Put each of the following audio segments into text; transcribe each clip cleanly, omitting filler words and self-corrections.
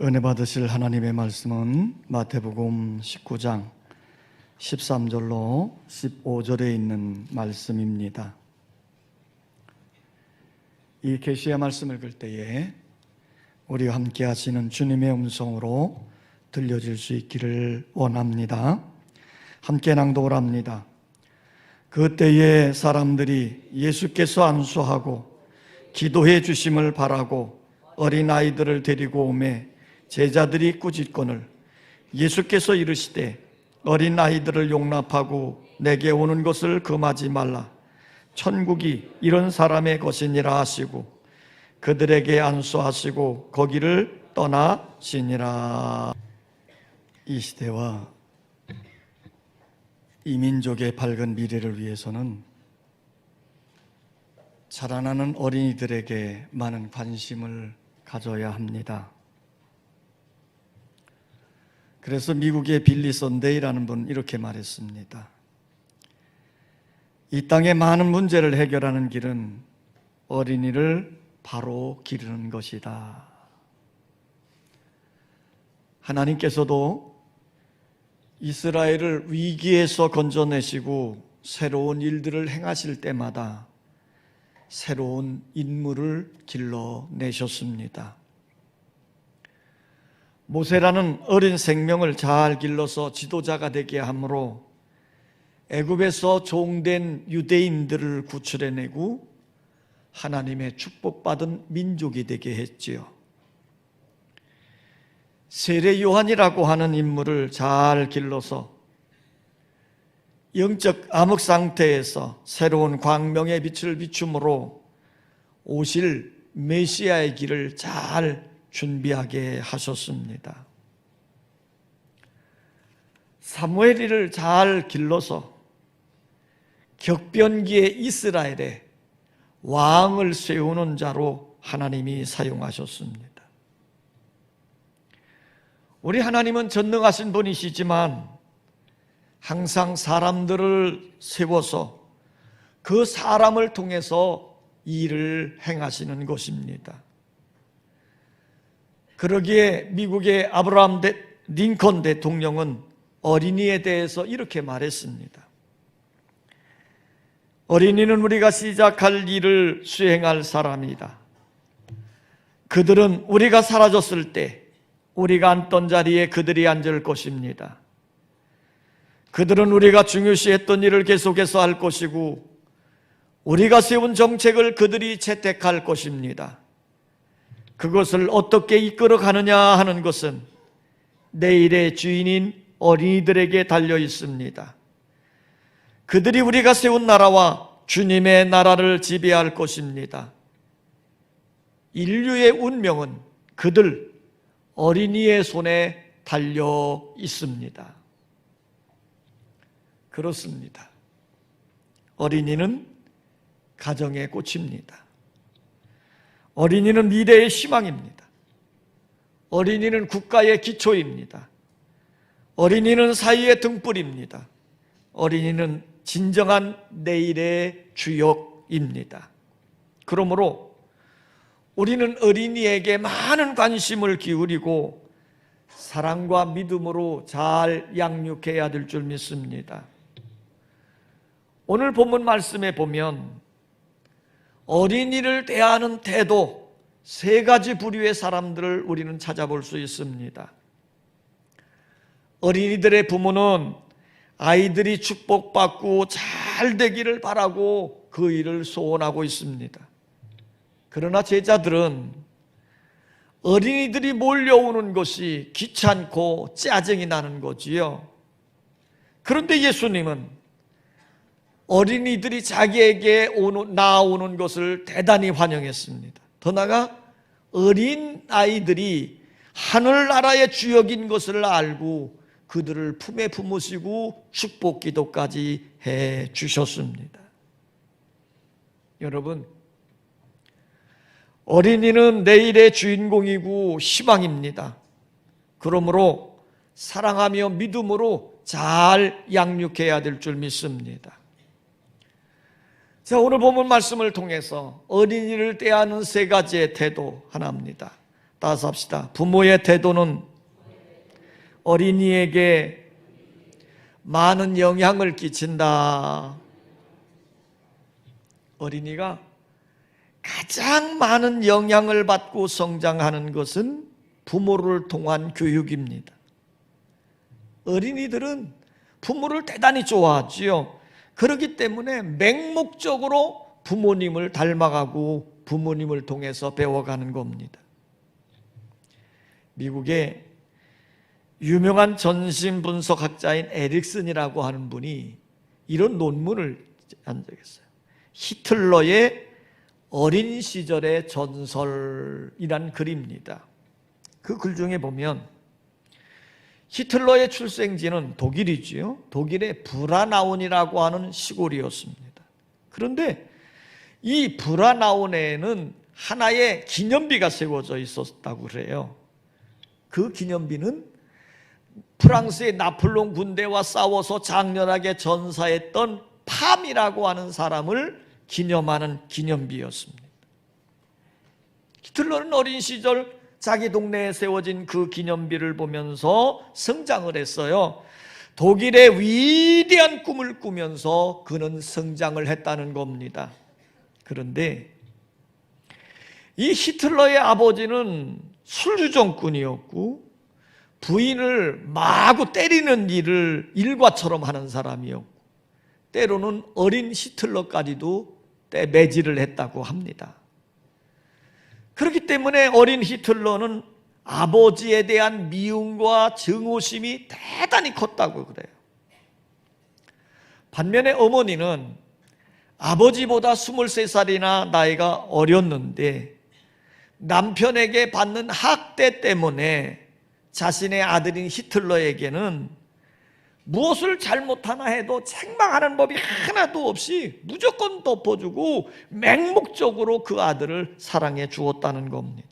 은혜 받으실 하나님의 말씀은 마태복음 19장 13절로 15절에 있는 말씀입니다. 이 계시의 말씀을 읽을 때에 우리와 함께 하시는 주님의 음성으로 들려질 수 있기를 원합니다. 함께 낭독을 합니다. 그때에 사람들이 예수께서 안수하고 기도해 주심을 바라고 어린아이들을 데리고 오매 제자들이 꾸짖거늘 예수께서 이르시되 어린아이들을 용납하고 내게 오는 것을 금하지 말라. 천국이 이런 사람의 것이니라 하시고 그들에게 안수하시고 거기를 떠나시니라. 이 시대와 이 민족의 밝은 미래를 위해서는 자라나는 어린이들에게 많은 관심을 가져야 합니다. 그래서 미국의 빌리 선데이라는 분 이렇게 말했습니다. 이 땅의 많은 문제를 해결하는 길은 어린이를 바로 기르는 것이다. 하나님께서도 이스라엘을 위기에서 건져내시고 새로운 일들을 행하실 때마다 새로운 인물을 길러내셨습니다. 모세라는 어린 생명을 잘 길러서 지도자가 되게 함으로 애굽에서 종된 유대인들을 구출해내고 하나님의 축복받은 민족이 되게 했지요. 세례 요한이라고 하는 인물을 잘 길러서 영적 암흑 상태에서 새로운 광명의 빛을 비춤으로 오실 메시아의 길을 잘 준비하게 하셨습니다. 사무엘이를 잘 길러서 격변기의 이스라엘에 왕을 세우는 자로 하나님이 사용하셨습니다. 우리 하나님은 전능하신 분이시지만 항상 사람들을 세워서 그 사람을 통해서 일을 행하시는 것입니다. 그러기에 미국의 아브라함 링컨 대통령은 어린이에 대해서 이렇게 말했습니다. 어린이는 우리가 시작할 일을 수행할 사람이다. 그들은 우리가 사라졌을 때 우리가 앉던 자리에 그들이 앉을 것입니다. 그들은 우리가 중요시했던 일을 계속해서 할 것이고 우리가 세운 정책을 그들이 채택할 것입니다. 그것을 어떻게 이끌어 가느냐 하는 것은 내일의 주인인 어린이들에게 달려 있습니다. 그들이 우리가 세운 나라와 주님의 나라를 지배할 것입니다. 인류의 운명은 그들 어린이의 손에 달려 있습니다. 그렇습니다. 어린이는 가정의 꽃입니다. 어린이는 미래의 희망입니다. 어린이는 국가의 기초입니다. 어린이는 사회의 등불입니다. 어린이는 진정한 내일의 주역입니다. 그러므로 우리는 어린이에게 많은 관심을 기울이고 사랑과 믿음으로 잘 양육해야 될 줄 믿습니다. 오늘 본문 말씀에 보면 어린이를 대하는 태도 세 가지 부류의 사람들을 우리는 찾아볼 수 있습니다. 어린이들의 부모는 아이들이 축복받고 잘 되기를 바라고 그 일을 소원하고 있습니다. 그러나 제자들은 어린이들이 몰려오는 것이 귀찮고 짜증이 나는 거지요. 그런데 예수님은 어린이들이 자기에게 나오는 것을 대단히 환영했습니다. 더 나아가 어린 아이들이 하늘나라의 주역인 것을 알고 그들을 품에 품으시고 축복 기도까지 해 주셨습니다. 여러분, 어린이는 내일의 주인공이고 희망입니다. 그러므로 사랑하며 믿음으로 잘 양육해야 될 줄 믿습니다. 자, 오늘 본문 말씀을 통해서 어린이를 대하는 세 가지의 태도 하나입니다. 따라서 합시다. 부모의 태도는 어린이에게 많은 영향을 끼친다. 어린이가 가장 많은 영향을 받고 성장하는 것은 부모를 통한 교육입니다. 어린이들은 부모를 대단히 좋아하지요. 그렇기 때문에 맹목적으로 부모님을 닮아가고 부모님을 통해서 배워가는 겁니다. 미국의 유명한 전신분석학자인 에릭슨이라고 하는 분이 이런 논문을 한 적이 있어요. 히틀러의 어린 시절의 전설이란 글입니다. 그 글 중에 보면 히틀러의 출생지는 독일이지요. 독일의 브라나운이라고 하는 시골이었습니다. 그런데 이 브라나운에는 하나의 기념비가 세워져 있었다고 그래요. 그 기념비는 프랑스의 나폴레옹 군대와 싸워서 장렬하게 전사했던 팜이라고 하는 사람을 기념하는 기념비였습니다. 히틀러는 어린 시절 자기 동네에 세워진 그 기념비를 보면서 성장을 했어요. 독일의 위대한 꿈을 꾸면서 그는 성장을 했다는 겁니다. 그런데 이 히틀러의 아버지는 술주정꾼이었고 부인을 마구 때리는 일을 일과처럼 하는 사람이었고 때로는 어린 히틀러까지도 매질을 했다고 합니다. 그렇기 때문에 어린 히틀러는 아버지에 대한 미움과 증오심이 대단히 컸다고 그래요. 반면에 어머니는 아버지보다 23살이나 나이가 어렸는데 남편에게 받는 학대 때문에 자신의 아들인 히틀러에게는 무엇을 잘못하나 해도 책망하는 법이 하나도 없이 무조건 덮어주고 맹목적으로 그 아들을 사랑해 주었다는 겁니다.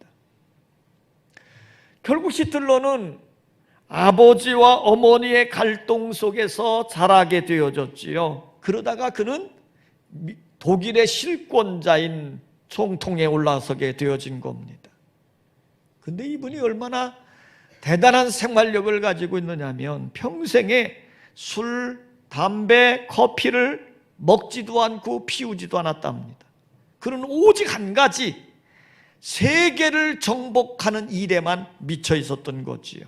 결국 히틀러는 아버지와 어머니의 갈등 속에서 자라게 되어졌지요. 그러다가 그는 독일의 실권자인 총통에 올라서게 되어진 겁니다. 근데 이분이 얼마나 대단한 생활력을 가지고 있느냐면 평생에 술, 담배, 커피를 먹지도 않고 피우지도 않았답니다. 그는 오직 한 가지, 세계를 정복하는 일에만 미쳐 있었던 거지요.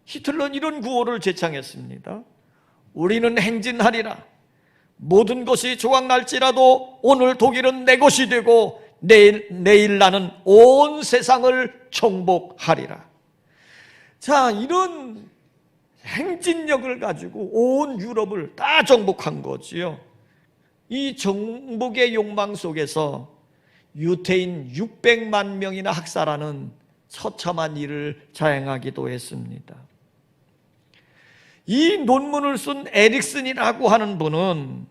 히틀러는 이런 구호를 제창했습니다. 우리는 행진하리라. 모든 것이 조각날지라도 오늘 독일은 내 것이 되고 내일 나는 온 세상을 정복하리라. 자, 이런 행진력을 가지고 온 유럽을 다 정복한 거지요. 이 정복의 욕망 속에서 유태인 600만 명이나 학살하는 처참한 일을 자행하기도 했습니다. 이 논문을 쓴 에릭슨이라고 하는 분은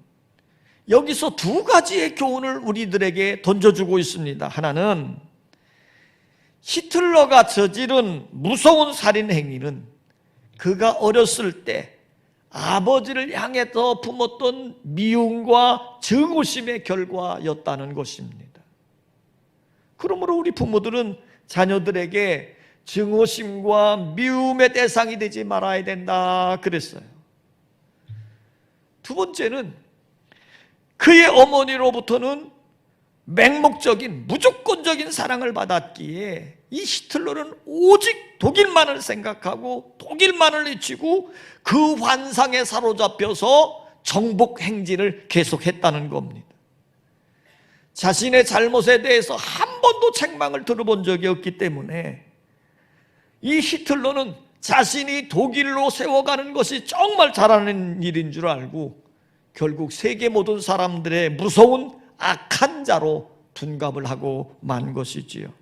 여기서 두 가지의 교훈을 우리들에게 던져주고 있습니다. 하나는 히틀러가 저지른 무서운 살인 행위는 그가 어렸을 때 아버지를 향해서 품었던 미움과 증오심의 결과였다는 것입니다. 그러므로 우리 부모들은 자녀들에게 증오심과 미움의 대상이 되지 말아야 된다 그랬어요. 두 번째는 그의 어머니로부터는 맹목적인 무조건적인 사랑을 받았기에 이 히틀러는 오직 독일만을 생각하고 독일만을 외치고 그 환상에 사로잡혀서 정복 행진을 계속했다는 겁니다. 자신의 잘못에 대해서 한 번도 책망을 들어본 적이 없기 때문에 이 히틀러는 자신이 독일로 세워가는 것이 정말 잘하는 일인 줄 알고 결국 세계 모든 사람들의 무서운 악한 자로 둔갑을 하고 만 것이지요.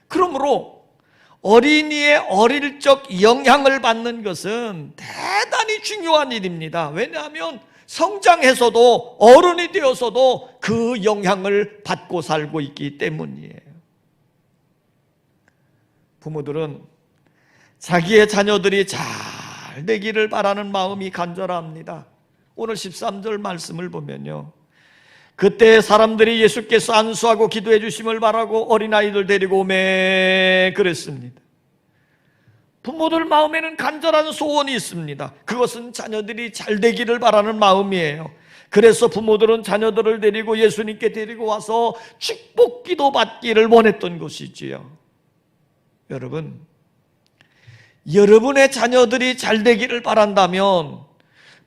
그러므로 어린이의 어릴 적 영향을 받는 것은 대단히 중요한 일입니다. 왜냐하면 성장해서도 어른이 되어서도 그 영향을 받고 살고 있기 때문이에요. 부모들은 자기의 자녀들이 잘 되기를 바라는 마음이 간절합니다. 오늘 13절 말씀을 보면요, 그때 사람들이 예수께서 안수하고 기도해 주심을 바라고 어린아이들 데리고 오매 그랬습니다. 부모들 마음에는 간절한 소원이 있습니다. 그것은 자녀들이 잘 되기를 바라는 마음이에요. 그래서 부모들은 자녀들을 데리고 예수님께 데리고 와서 축복 기도 받기를 원했던 것이지요. 여러분, 여러분의 자녀들이 잘 되기를 바란다면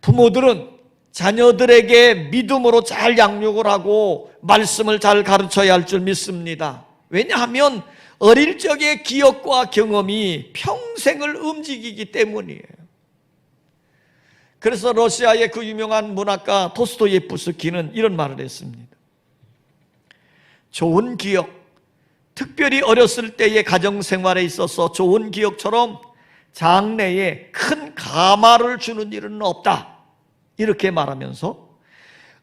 부모들은 자녀들에게 믿음으로 잘 양육을 하고 말씀을 잘 가르쳐야 할 줄 믿습니다. 왜냐하면 어릴 적의 기억과 경험이 평생을 움직이기 때문이에요. 그래서 러시아의 그 유명한 문학가 도스토예프스키는 이런 말을 했습니다. 좋은 기억, 특별히 어렸을 때의 가정생활에 있어서 좋은 기억처럼 장래에 큰 가마를 주는 일은 없다. 이렇게 말하면서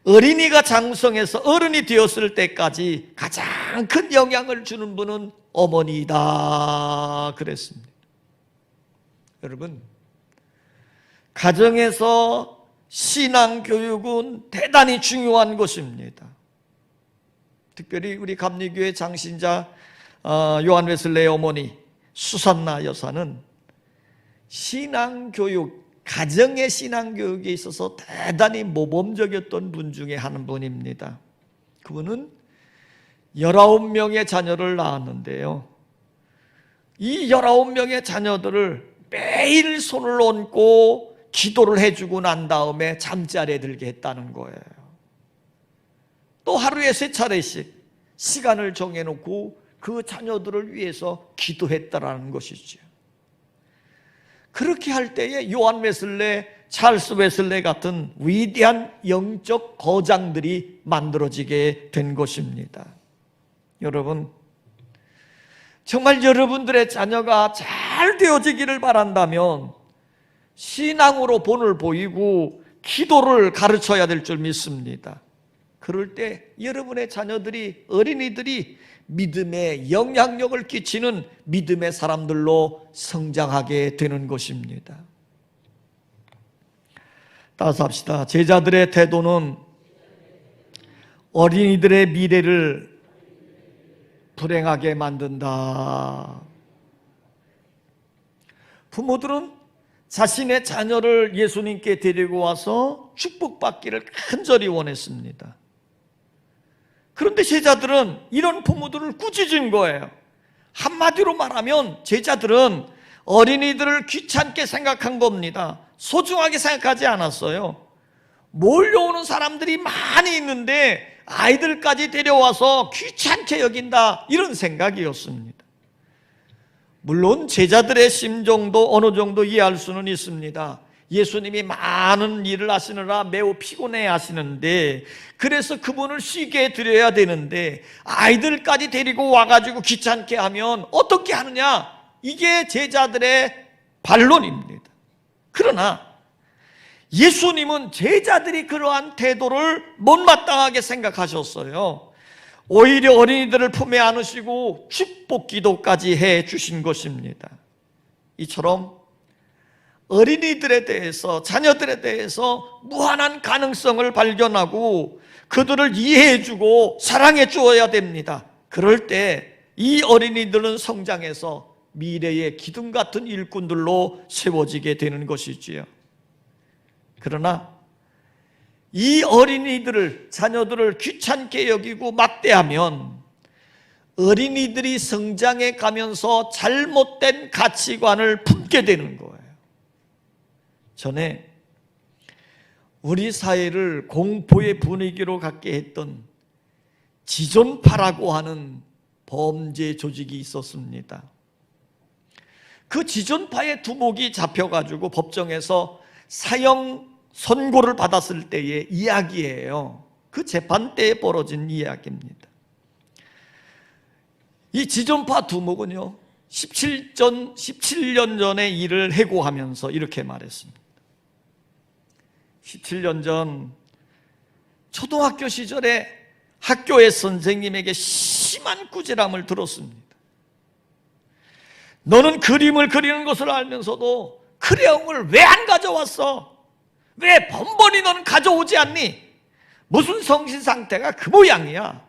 어린이가 장성해서 어른이 되었을 때까지 가장 큰 영향을 주는 분은 어머니이다 그랬습니다. 여러분, 가정에서 신앙교육은 대단히 중요한 것입니다. 특별히 우리 감리교회 장신자 요한 웨슬레의 어머니 수산나 여사는 신앙교육, 가정의 신앙교육에 있어서 대단히 모범적이었던 분 중에 한 분입니다. 그분은 19명의 자녀를 낳았는데요, 이 19명의 자녀들을 매일 손을 얹고 기도를 해주고 난 다음에 잠자리에 들게 했다는 거예요. 또 하루에 3차례씩 시간을 정해놓고 그 자녀들을 위해서 기도했다라는 것이죠. 그렇게 할 때에 요한 웨슬레, 찰스 웨슬레 같은 위대한 영적 거장들이 만들어지게 된 것입니다. 여러분, 정말 여러분들의 자녀가 잘 되어지기를 바란다면 신앙으로 본을 보이고 기도를 가르쳐야 될 줄 믿습니다. 그럴 때 여러분의 자녀들이, 어린이들이 믿음의 영향력을 끼치는 믿음의 사람들로 성장하게 되는 것입니다. 따라서 합시다. 제자들의 태도는 어린이들의 미래를 불행하게 만든다. 부모들은 자신의 자녀를 예수님께 데리고 와서 축복받기를 간절히 원했습니다. 그런데 제자들은 이런 부모들을 꾸짖은 거예요. 한마디로 말하면 제자들은 어린이들을 귀찮게 생각한 겁니다. 소중하게 생각하지 않았어요. 몰려오는 사람들이 많이 있는데 아이들까지 데려와서 귀찮게 여긴다, 이런 생각이었습니다. 물론 제자들의 심정도 어느 정도 이해할 수는 있습니다. 예수님이 많은 일을 하시느라 매우 피곤해 하시는데, 그래서 그분을 쉬게 해드려야 되는데 아이들까지 데리고 와가지고 귀찮게 하면 어떻게 하느냐, 이게 제자들의 반론입니다. 그러나 예수님은 제자들이 그러한 태도를 못마땅하게 생각하셨어요. 오히려 어린이들을 품에 안으시고 축복 기도까지 해 주신 것입니다. 이처럼 어린이들에 대해서, 자녀들에 대해서 무한한 가능성을 발견하고 그들을 이해해 주고 사랑해 주어야 됩니다. 그럴 때 이 어린이들은 성장해서 미래의 기둥 같은 일꾼들로 세워지게 되는 것이지요. 그러나 이 어린이들을, 자녀들을 귀찮게 여기고 막대하면 어린이들이 성장해 가면서 잘못된 가치관을 품게 되는 거예요. 전에 우리 사회를 공포의 분위기로 갖게 했던 지존파라고 하는 범죄 조직이 있었습니다. 그 지존파의 두목이 잡혀가지고 법정에서 사형 선고를 받았을 때의 이야기예요. 그 재판 때에 벌어진 이야기입니다. 이 지존파 두목은요, 17년 전의 일을 해고하면서 이렇게 말했습니다. 17년 전 초등학교 시절에 학교의 선생님에게 심한 꾸지람을 들었습니다. 너는 그림을 그리는 것을 알면서도 크레용을 왜 안 가져왔어? 왜 번번이 너는 가져오지 않니? 무슨 정신 상태가 그 모양이야.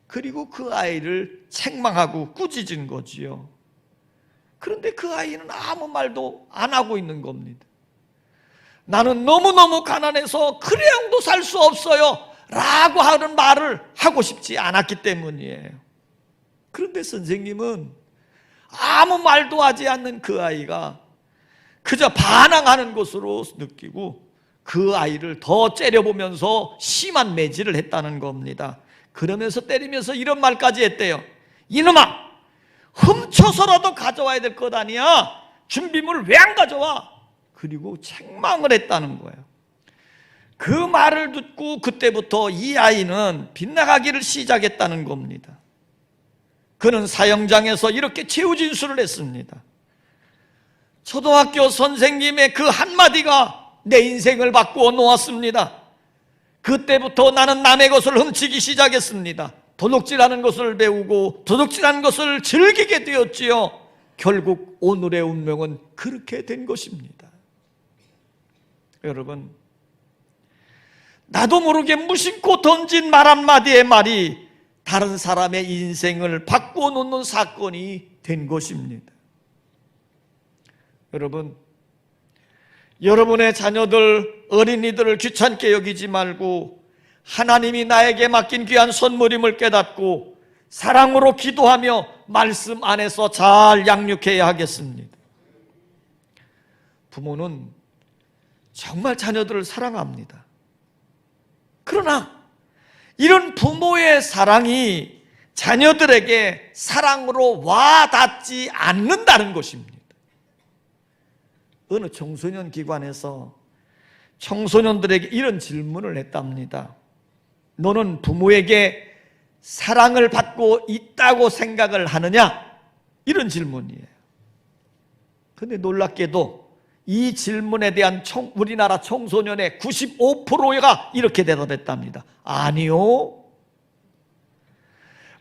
그리고 그 아이를 책망하고 꾸짖은 거지요. 그런데 그 아이는 아무 말도 안 하고 있는 겁니다. 나는 너무너무 가난해서 그래양도 살 수 없어요 라고 하는 말을 하고 싶지 않았기 때문이에요. 그런데 선생님은 아무 말도 하지 않는 그 아이가 그저 반항하는 것으로 느끼고 그 아이를 더 째려보면서 심한 매질을 했다는 겁니다. 그러면서 때리면서 이런 말까지 했대요. 이놈아, 훔쳐서라도 가져와야 될 것 아니야. 준비물을 왜 안 가져와? 그리고 책망을 했다는 거예요. 그 말을 듣고 그때부터 이 아이는 빗나가기를 시작했다는 겁니다. 그는 사형장에서 이렇게 최후진술을 했습니다. 초등학교 선생님의 그 한마디가 내 인생을 바꾸어 놓았습니다. 그때부터 나는 남의 것을 훔치기 시작했습니다. 도둑질하는 것을 배우고 도둑질하는 것을 즐기게 되었지요. 결국 오늘의 운명은 그렇게 된 것입니다. 여러분, 나도 모르게 무심코 던진 말 한마디의 말이 다른 사람의 인생을 바꾸어 놓는 사건이 된 것입니다. 여러분, 여러분의 자녀들, 어린이들을 귀찮게 여기지 말고 하나님이 나에게 맡긴 귀한 선물임을 깨닫고 사랑으로 기도하며 말씀 안에서 잘 양육해야 하겠습니다. 부모는 정말 자녀들을 사랑합니다. 그러나 이런 부모의 사랑이 자녀들에게 사랑으로 와닿지 않는다는 것입니다. 어느 청소년 기관에서 청소년들에게 이런 질문을 했답니다. 너는 부모에게 사랑을 받고 있다고 생각을 하느냐? 이런 질문이에요. 그런데 놀랍게도 이 질문에 대한 우리나라 청소년의 95%가 이렇게 대답했답니다. 아니요.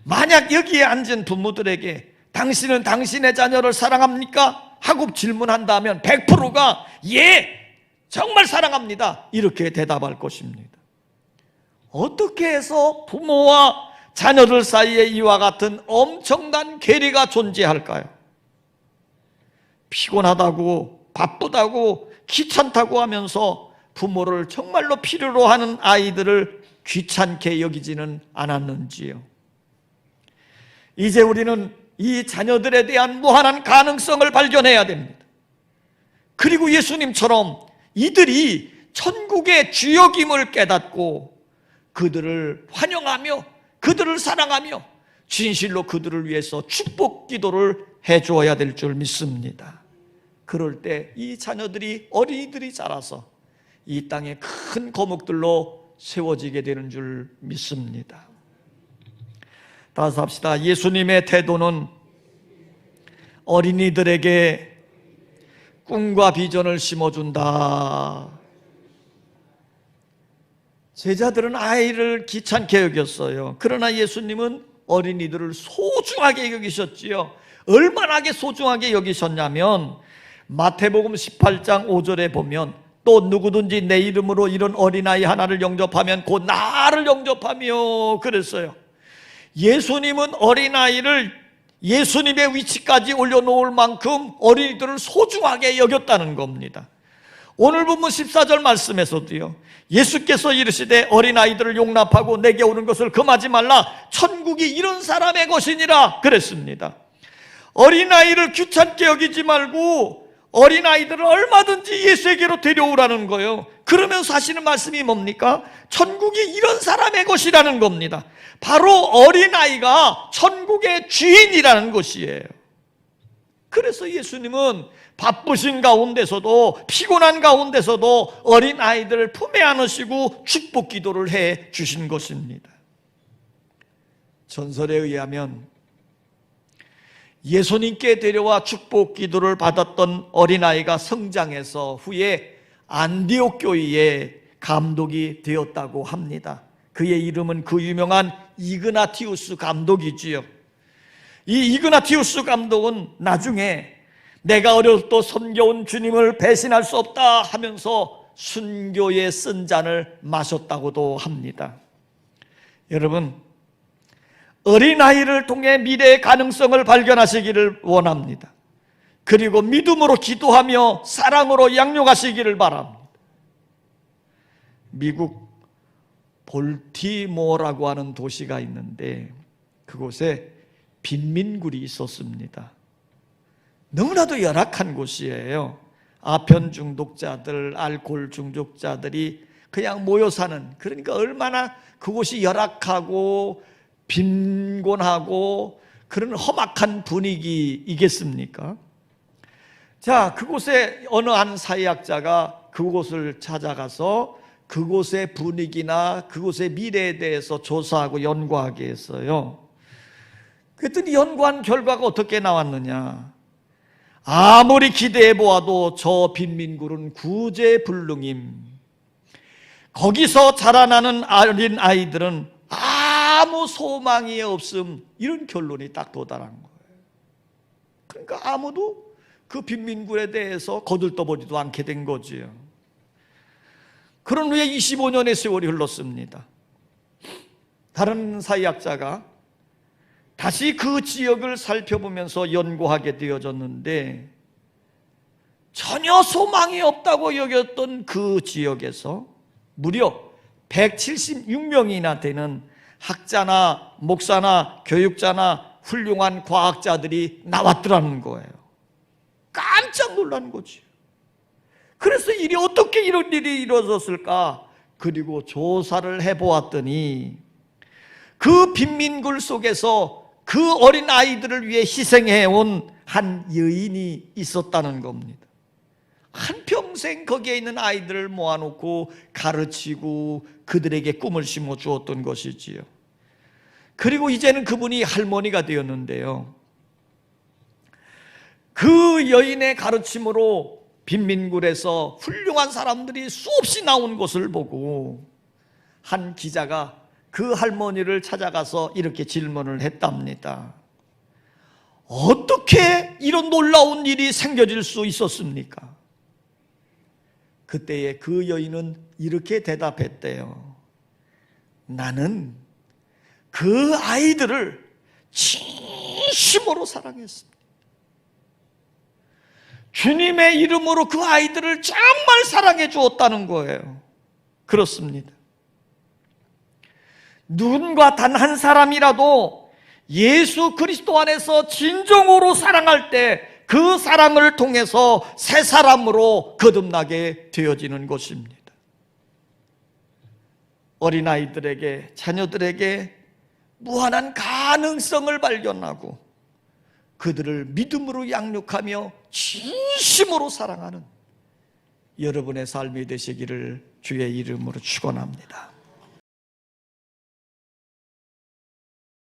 만약 여기에 앉은 부모들에게 당신은 당신의 자녀를 사랑합니까? 하고 질문한다면 100%가 예, 정말 사랑합니다, 이렇게 대답할 것입니다. 어떻게 해서 부모와 자녀들 사이에 이와 같은 엄청난 괴리가 존재할까요? 피곤하다고, 바쁘다고, 귀찮다고 하면서 부모를 정말로 필요로 하는 아이들을 귀찮게 여기지는 않았는지요. 이제 우리는 이 자녀들에 대한 무한한 가능성을 발견해야 됩니다. 그리고 예수님처럼 이들이 천국의 주역임을 깨닫고 그들을 환영하며 그들을 사랑하며 진실로 그들을 위해서 축복 기도를 해주어야 될 줄 믿습니다. 그럴 때 이 자녀들이, 어린이들이 자라서 이 땅에 큰 거목들로 세워지게 되는 줄 믿습니다. 따라서 합시다. 예수님의 태도는 어린이들에게 꿈과 비전을 심어준다. 제자들은 아이를 귀찮게 여겼어요. 그러나 예수님은 어린이들을 소중하게 여기셨지요. 얼마나 소중하게 여기셨냐면 마태복음 18장 5절에 보면 또 누구든지 내 이름으로 이런 어린아이 하나를 영접하면 곧 나를 영접하며 그랬어요. 예수님은 어린아이를 예수님의 위치까지 올려놓을 만큼 어린이들을 소중하게 여겼다는 겁니다. 오늘 본문 14절 말씀에서도요, 예수께서 이르시되 어린아이들을 용납하고 내게 오는 것을 금하지 말라. 천국이 이런 사람의 것이니라 그랬습니다. 어린아이를 귀찮게 여기지 말고 어린아이들을 얼마든지 예수에게로 데려오라는 거예요. 그러면서 하시는 말씀이 뭡니까? 천국이 이런 사람의 것이라는 겁니다. 바로 어린아이가 천국의 주인이라는 것이에요. 그래서 예수님은 바쁘신 가운데서도, 피곤한 가운데서도 어린아이들을 품에 안으시고 축복 기도를 해 주신 것입니다. 전설에 의하면 예수님께 데려와 축복 기도를 받았던 어린아이가 성장해서 후에 안디옥 교회의 감독이 되었다고 합니다. 그의 이름은 그 유명한 이그나티우스 감독이지요. 이 이그나티우스 감독은 나중에 내가 어려서 또 섬겨온 주님을 배신할 수 없다 하면서 순교에 쓴 잔을 마셨다고도 합니다. 여러분, 어린아이를 통해 미래의 가능성을 발견하시기를 원합니다. 그리고 믿음으로 기도하며 사랑으로 양육하시기를 바랍니다. 미국 볼티모어라고 하는 도시가 있는데 그곳에 빈민굴이 있었습니다. 너무나도 열악한 곳이에요. 아편 중독자들, 알코올 중독자들이 그냥 모여 사는, 그러니까 얼마나 그곳이 열악하고 빈곤하고 그런 험악한 분위기이겠습니까? 자, 그곳에 어느 한 사회학자가 그곳을 찾아가서 그곳의 분위기나 그곳의 미래에 대해서 조사하고 연구하게 했어요. 그랬더니 연구한 결과가 어떻게 나왔느냐? 아무리 기대해 보아도 저 빈민굴은 구제불능임. 거기서 자라나는 어린 아이들은 아무 소망이 없음. 이런 결론이 딱 도달한 거예요. 그러니까 아무도 그 빈민굴에 대해서 거들떠보지도 않게 된 거지요. 그런 후에 25년의 세월이 흘렀습니다. 다른 사회학자가 다시 그 지역을 살펴보면서 연구하게 되어졌는데 전혀 소망이 없다고 여겼던 그 지역에서 무려 176명이나 되는 학자나 목사나 교육자나 훌륭한 과학자들이 나왔더라는 거예요. 깜짝 놀란 거지. 그래서 어떻게 이런 일이 이루어졌을까? 그리고 조사를 해보았더니 그 빈민굴 속에서 그 어린 아이들을 위해 희생해온 한 여인이 있었다는 겁니다. 한평생 거기에 있는 아이들을 모아놓고 가르치고 그들에게 꿈을 심어 주었던 것이지요. 그리고 이제는 그분이 할머니가 되었는데요. 그 여인의 가르침으로 빈민굴에서 훌륭한 사람들이 수없이 나온 것을 보고 한 기자가 그 할머니를 찾아가서 이렇게 질문을 했답니다. 어떻게 이런 놀라운 일이 생겨질 수 있었습니까? 그때에 그 여인은 이렇게 대답했대요. 나는 그 아이들을 진심으로 사랑했습니다. 주님의 이름으로 그 아이들을 정말 사랑해 주었다는 거예요. 그렇습니다. 누군가 단 한 사람이라도 예수 그리스도 안에서 진정으로 사랑할 때 그 사랑을 통해서 새 사람으로 거듭나게 되어지는 것입니다. 어린아이들에게, 자녀들에게 무한한 가능성을 발견하고 그들을 믿음으로 양육하며 진심으로 사랑하는 여러분의 삶이 되시기를 주의 이름으로 축원합니다.